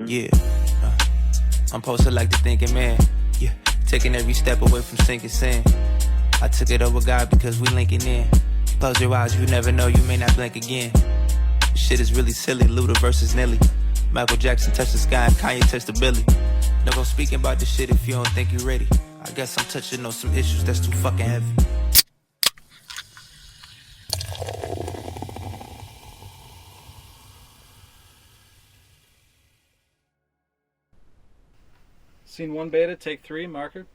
Yeah, I'm posted like the thinking man. Yeah, taking every step away from sinking sand. I took it over God because we linking in. Close your eyes, you never know, you may not blink again. This shit is really silly, Luda versus Nelly. Michael Jackson touched the sky and Kanye touched the Billy. No go speaking about this shit if you don't think you're ready. I guess I'm touching on some issues that's too fucking heavy. Scene 1 beta, take 3, marker.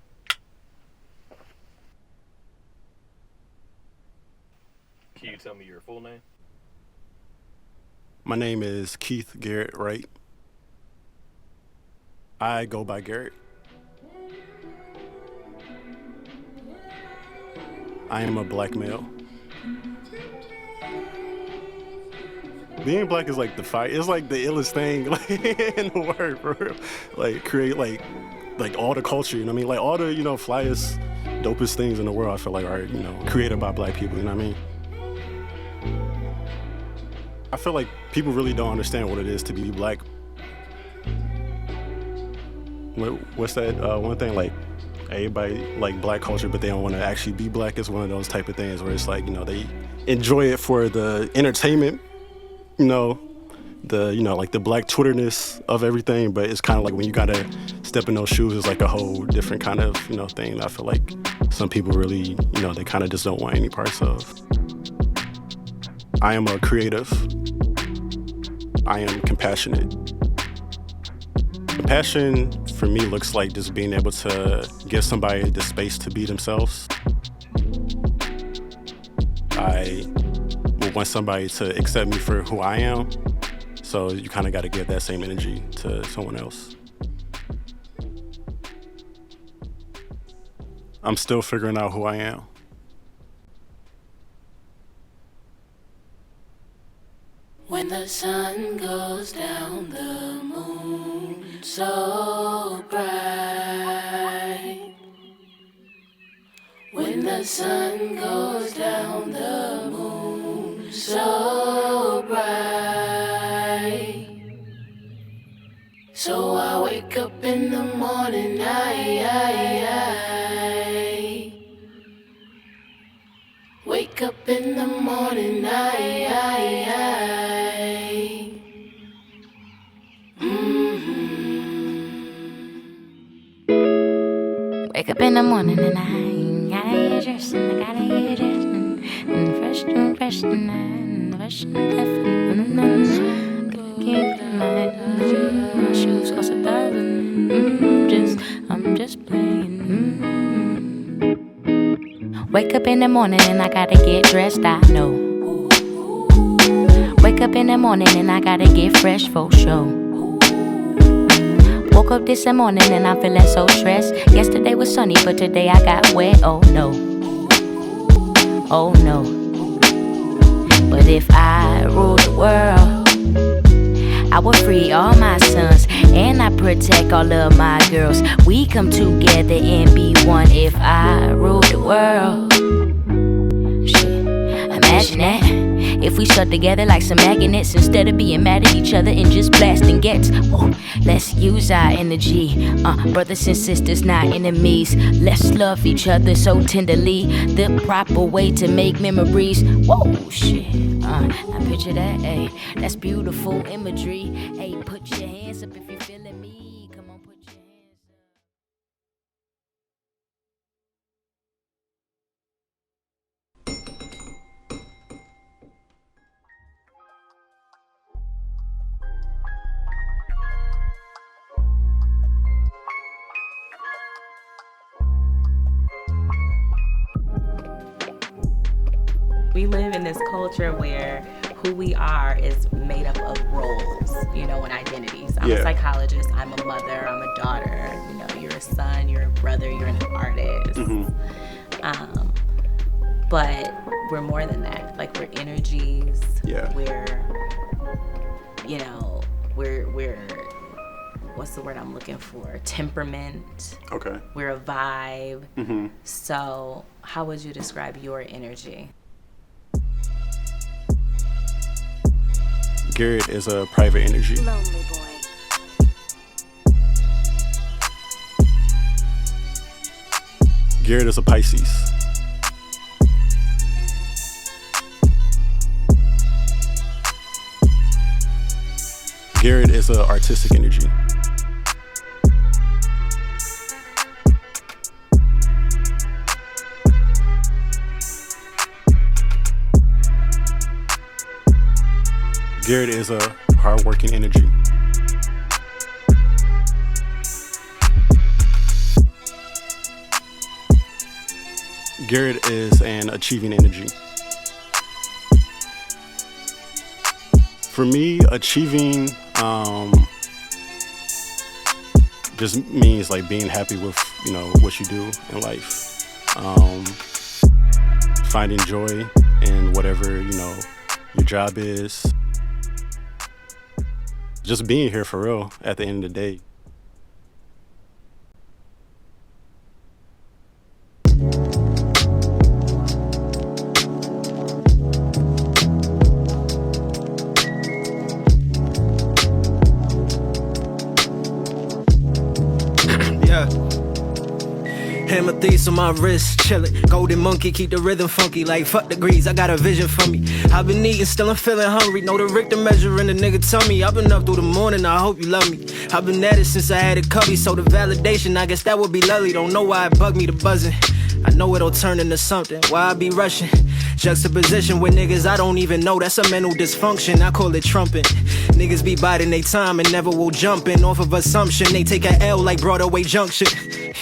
Can you tell me your full name? My name is Keith Garrett Wright. I go by Garrett. I am a black male. Being black is like the fight. It's like the illest thing like, in the world, for real. Like create like all the culture, you know what I mean? Like all the, flyest, dopest things in the world I feel like are, created by black people, you know what I mean? I feel like people really don't understand what it is to be black. What's that one thing, like everybody like black culture, but they don't want to actually be black? Is one of those type of things where it's like, they enjoy it for the entertainment, like the black Twitterness of everything, but it's kind of like when you gotta step in those shoes, it's like a whole different kind of, thing. I feel like some people really, they kind of just don't want any parts of. I am a creative. I am compassionate. Compassion for me looks like just being able to give somebody the space to be themselves. I would want somebody to accept me for who I am, so you kind of got to give that same energy to someone else. I'm still figuring out who I am. When the sun goes down, the moon so bright. When the sun goes down, the moon so bright. So I wake up in the morning, I wake up in the morning, Wake up in the morning and I gotta get dressed and I gotta get dressed and fresh and fresh and fresh and different. Gotta keep my shoes cost $1,000. I'm just playing. Wake up in the morning and I gotta get dressed, I know. Wake up in the morning and I gotta get fresh for show. Woke up this morning and I'm feeling so stressed. Yesterday was sunny, but today I got wet. Oh no, oh no. But if I ruled the world, I would free all my sons and I protect all of my girls. We come together and be one. If I ruled the world, shit, imagine that. If we stuck together like some magnets, instead of being mad at each other and just blasting gets. Whoa, let's use our energy, brothers and sisters, not enemies. Let's love each other so tenderly, the proper way to make memories. Whoa, shit, now picture that, ayy, that's beautiful imagery. Ayy, put your hands up if you're feeling me. Come on, put your hands up. We live in this culture where who we are is made up of roles, and identities. I'm a psychologist, I'm a mother, I'm a daughter. You're a son, you're a brother, you're an artist. Mm-hmm. But we're more than that. Like, we're energies. Yeah. We're what's the word I'm looking for? Temperament. Okay. We're a vibe. Mm-hmm. So how would you describe your energy? Garrett is a private energy. Lonely boy. Garrett is a Pisces. Garrett is an artistic energy. Garrett is a hardworking energy. Garrett is an achieving energy. For me, achieving just means like being happy with, you know, what you do in life. Finding joy in whatever, you know, your job is. Just being here for real at the end of the day. Amethyst on my wrist, chillin'. Golden monkey, keep the rhythm funky. Like fuck degrees, I got a vision for me. I've been eating, still I'm feeling hungry. Know the Richter measure in the nigga tummy. I've been up through the morning, I hope you love me. I've been at it since I had a cubby, so the validation, I guess that would be lovely. Don't know why it bugged me to buzzing. I know it'll turn into something. Why I be rushing? Juxtaposition with niggas I don't even know. That's a mental dysfunction. I call it trumping. Niggas be biding they time and never will jump in off of assumption. They take a L like Broadway Junction.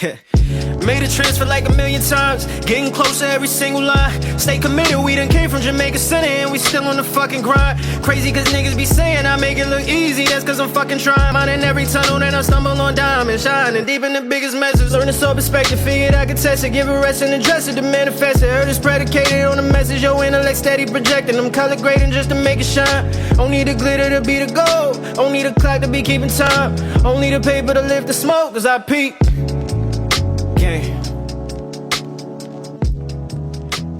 Yeah. Made a transfer like 1,000,000 times. Getting closer every single line. Stay committed, we done came from Jamaica City and we still on the fucking grind. Crazy cause niggas be saying I make it look easy. That's cause I'm fucking trying. Mine in every tunnel, then I stumble on diamond. Shining deep in the biggest messes. Learn to soul perspective, figured I could test it. Give a rest and address it to manifest it. Heard it's predicated on the message. Your intellect steady projecting. I'm color grading just to make it shine. Only the glitter to be the gold. Only the clock to be keeping time. Only the paper to lift the smoke cause I peep.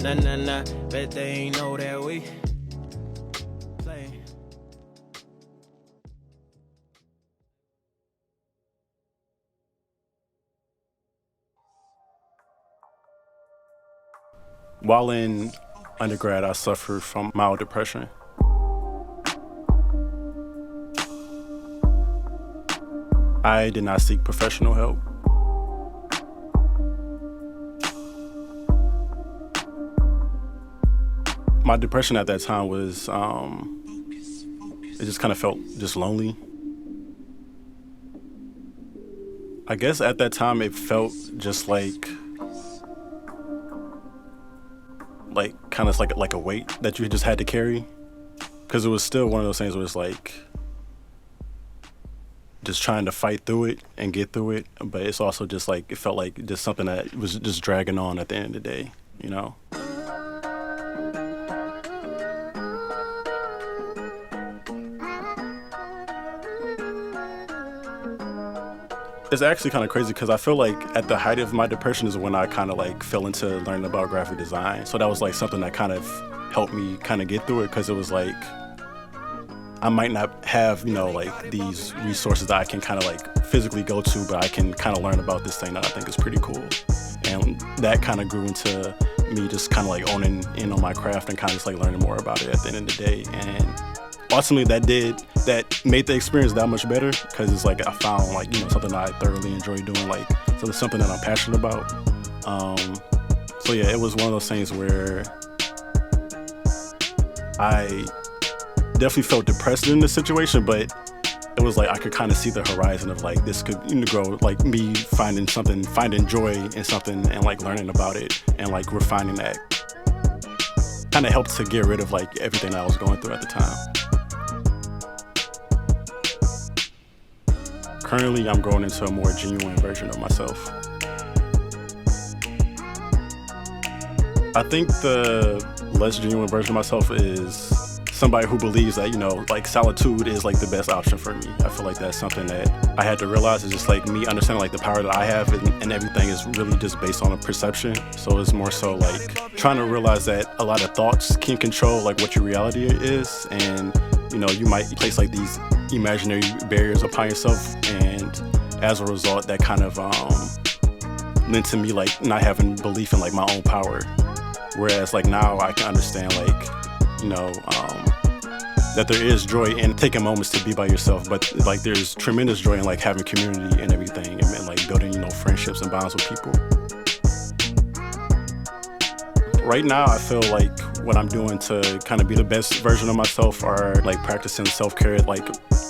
Nah, bet they ain't know that we play. While in undergrad, I suffered from mild depression. I did not seek professional help. My depression at that time was, it just kind of felt just lonely. I guess at that time it felt just like kind of like a weight that you just had to carry. Because it was still one of those things where it's like just trying to fight through it and get through it. But it's also just like, it felt like just something that was just dragging on at the end of the day, you know? It's actually kind of crazy because I feel like at the height of my depression is when I kind of like fell into learning about graphic design. So that was like something that kind of helped me kind of get through it, because it was like I might not have, you know, like these resources that I can kind of like physically go to, but I can kind of learn about this thing that I think is pretty cool. And that kind of grew into me just kind of like owning in on my craft and kind of just like learning more about it at the end of the day. And ultimately that made the experience that much better, because it's like I found like, you know, something that I thoroughly enjoy doing, like so it's something that I'm passionate about. So yeah, it was one of those things where I definitely felt depressed in this situation, but it was like I could kind of see the horizon of like this could, you know, grow, like me finding joy in something and like learning about it and like refining that kind of helped to get rid of like everything that I was going through at the time. Currently, I'm growing into a more genuine version of myself. I think the less genuine version of myself is somebody who believes that, you know, like solitude is like the best option for me. I feel like that's something that I had to realize is just like me understanding like the power that I have and everything is really just based on a perception. So it's more so like trying to realize that a lot of thoughts can control like what your reality is, and you know, you might place like these imaginary barriers upon yourself, and as a result that kind of lent to me like not having belief in like my own power. Whereas like now I can understand like, you know, that there is joy in taking moments to be by yourself, but like there's tremendous joy in like having community and everything, and like building, you know, friendships and bonds with people. Right now, I feel like what I'm doing to kind of be the best version of myself are like practicing self-care, like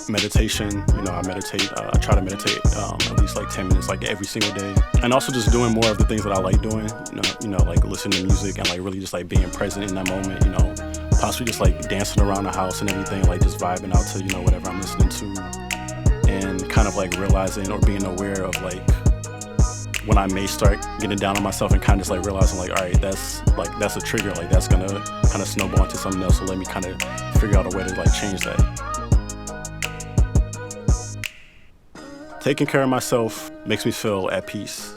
meditation. You know, I meditate, I try to meditate at least like 10 minutes like every single day. And also just doing more of the things that I like doing, you know, like listening to music and like really just like being present in that moment, you know, possibly just like dancing around the house and everything, like just vibing out to, you know, whatever I'm listening to, and kind of like realizing or being aware of like when I may start getting down on myself and kind of just like realizing like, all right, that's a trigger, like that's gonna kind of snowball into something else, so let me kind of figure out a way to like change that. Taking care of myself makes me feel at peace.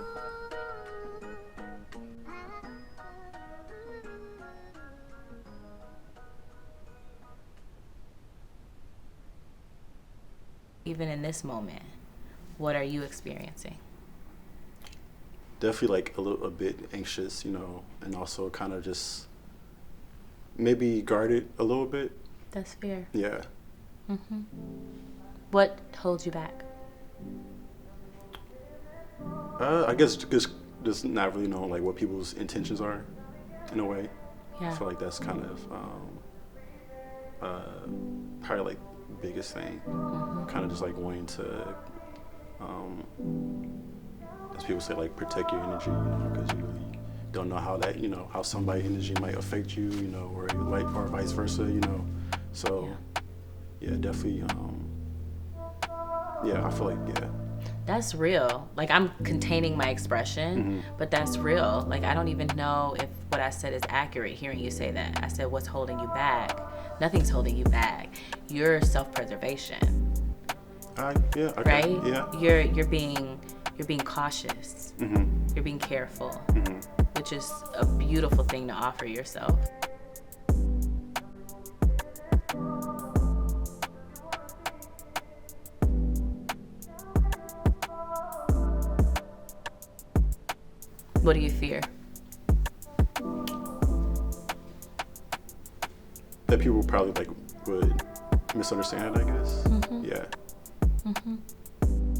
Even in this moment, what are you experiencing? Definitely like a bit anxious, you know, and also kind of just maybe guarded a little bit. That's fair. Yeah. Mm-hmm. What holds you back? I guess just not really knowing like what people's intentions are, in a way. Yeah. I feel like that's kind of probably like biggest thing. Mm-hmm. Kind of just like wanting to, as people say, like protect your energy, you know, because you really don't know how that, you know, how somebody's energy might affect you, you know, or like or vice versa, you know. So yeah, definitely. Yeah, I feel like That's real. Like I'm containing my expression, but that's real. Like I don't even know if what I said is accurate hearing you say that. I said, what's holding you back? Nothing's holding you back. Your self-preservation. Yeah, okay. Right? Yeah. You're being cautious. You're being careful, which is a beautiful thing to offer yourself. What do you fear? That people probably like would misunderstand it, I guess. Yeah.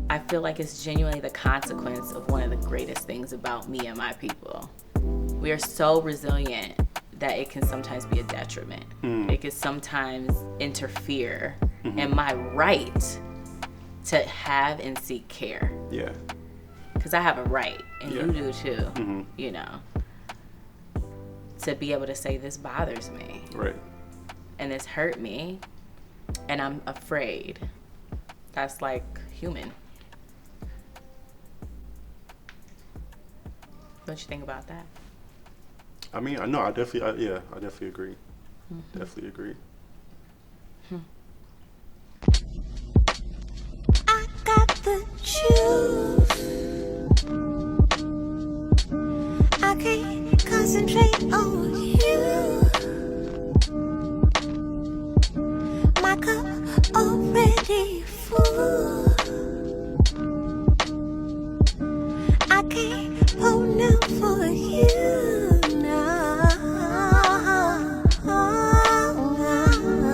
I feel like it's genuinely the consequence of one of the greatest things about me and my people. We are so resilient that it can sometimes be a detriment. It can sometimes interfere in my right to have and seek care. Yeah. Because I have a right, and you do too, you know, to be able to say this bothers me. Right. And this hurt me, and I'm afraid. That's like human. What you think about that? I mean, no, I definitely agree. Definitely agree. I got the juice. I can't concentrate on you. My cup already full. I can't pour now for you now.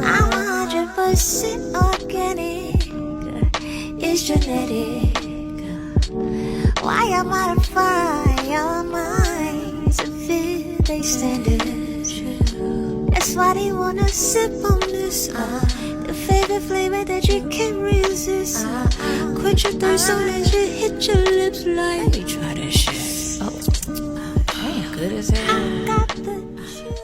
I'm 100% organic. It's genetic. Why I modify your minds to fit their standards? That's why they wanna sip on this. The favorite flavor that you can't resist. Quench your thirst so that you hit your lips like. Let me try this shit. Oh, ain't good as hell. I got the juice.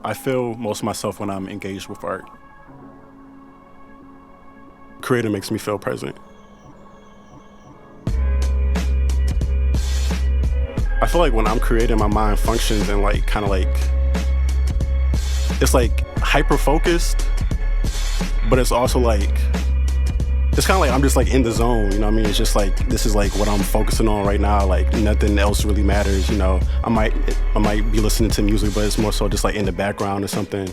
I feel most of myself when I'm engaged with art. Creating makes me feel present. I feel like when I'm creating, my mind functions and like kind of like, it's like hyper focused, but it's also like it's kind of like I'm just like in the zone, you know what I mean? It's just like, this is like what I'm focusing on right now. Like nothing else really matters, you know? I might be listening to music, but it's more so just like in the background or something.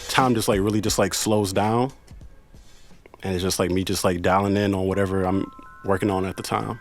Time just like really just like slows down. And it's just like me just like dialing in on whatever I'm working on at the time.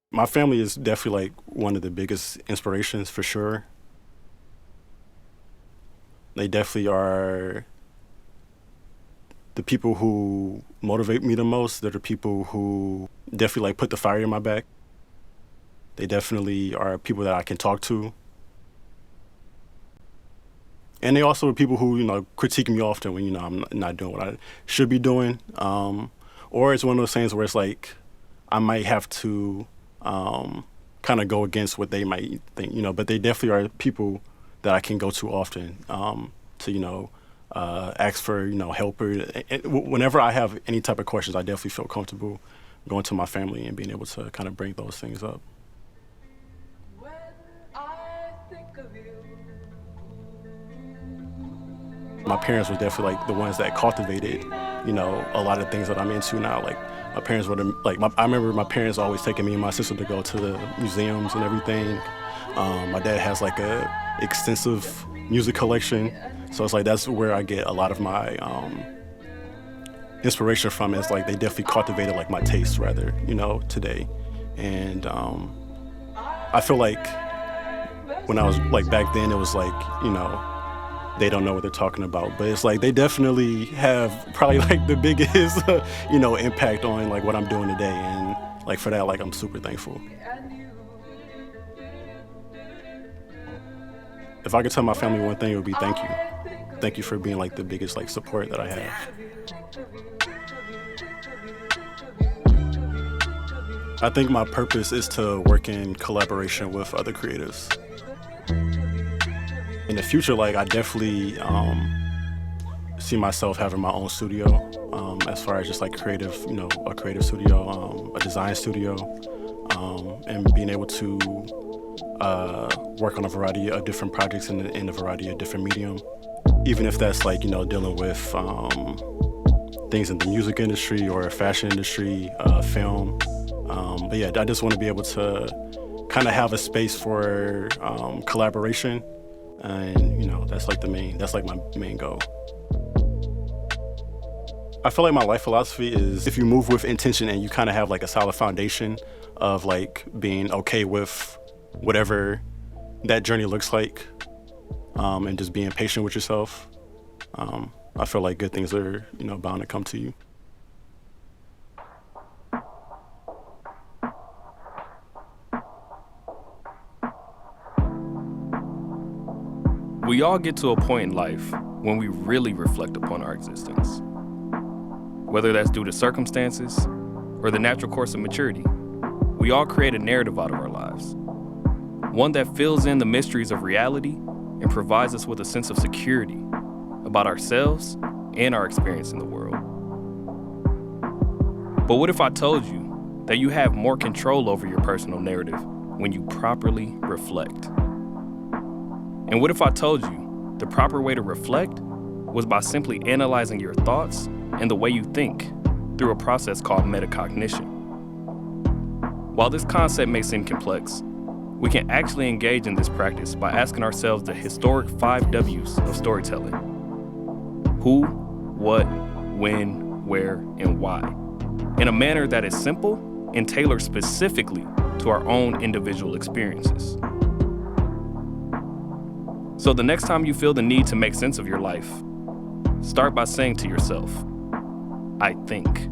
My family is definitely like one of the biggest inspirations for sure. They definitely are the people who motivate me the most. They're the people who definitely like put the fire in my back. They definitely are people that I can talk to. And they also are people who, you know, critique me often when, you know, I'm not doing what I should be doing. Or it's one of those things where it's like I might have to kind of go against what they might think, you know, but they definitely are people that I can go to often to, you know, ask for, you know, help. Whenever I have any type of questions, I definitely feel comfortable going to my family and being able to kind of bring those things up. When I think of you. My parents were definitely like the ones that cultivated, you know, a lot of things that I'm into now. Like my parents were like, I remember my parents always taking me and my sister to go to the museums and everything. My dad has like a extensive music collection. So it's like, that's where I get a lot of my inspiration from. It's like they definitely cultivated like my taste rather, you know, today. And I feel like when I was like back then, it was like, you know, they don't know what they're talking about, but it's like they definitely have probably like the biggest, you know, impact on like what I'm doing today. And like for that, like I'm super thankful. If I could tell my family one thing, it would be thank you. Thank you for being like the biggest like support that I have. I think my purpose is to work in collaboration with other creatives. In the future, like, I definitely see myself having my own studio, as far as just like creative, a creative studio, a design studio, and being able to work on a variety of different projects in a variety of different medium, even if that's like, dealing with things in the music industry or fashion industry, film. But yeah, I just want to be able to kind of have a space for collaboration, and that's like my main goal. I feel like my life philosophy is, if you move with intention and you kind of have like a solid foundation of like being okay with whatever that journey looks like, and just being patient with yourself, I feel like good things are, bound to come to you. We all get to a point in life when we really reflect upon our existence. Whether that's due to circumstances or the natural course of maturity, we all create a narrative out of our lives. One that fills in the mysteries of reality and provides us with a sense of security about ourselves and our experience in the world. But what if I told you that you have more control over your personal narrative when you properly reflect? And what if I told you the proper way to reflect was by simply analyzing your thoughts and the way you think through a process called metacognition? While this concept may seem complex, we can actually engage in this practice by asking ourselves the historic 5 W's of storytelling: who, what, when, where, and why, in a manner that is simple and tailored specifically to our own individual experiences. So the next time you feel the need to make sense of your life, start by saying to yourself, I think.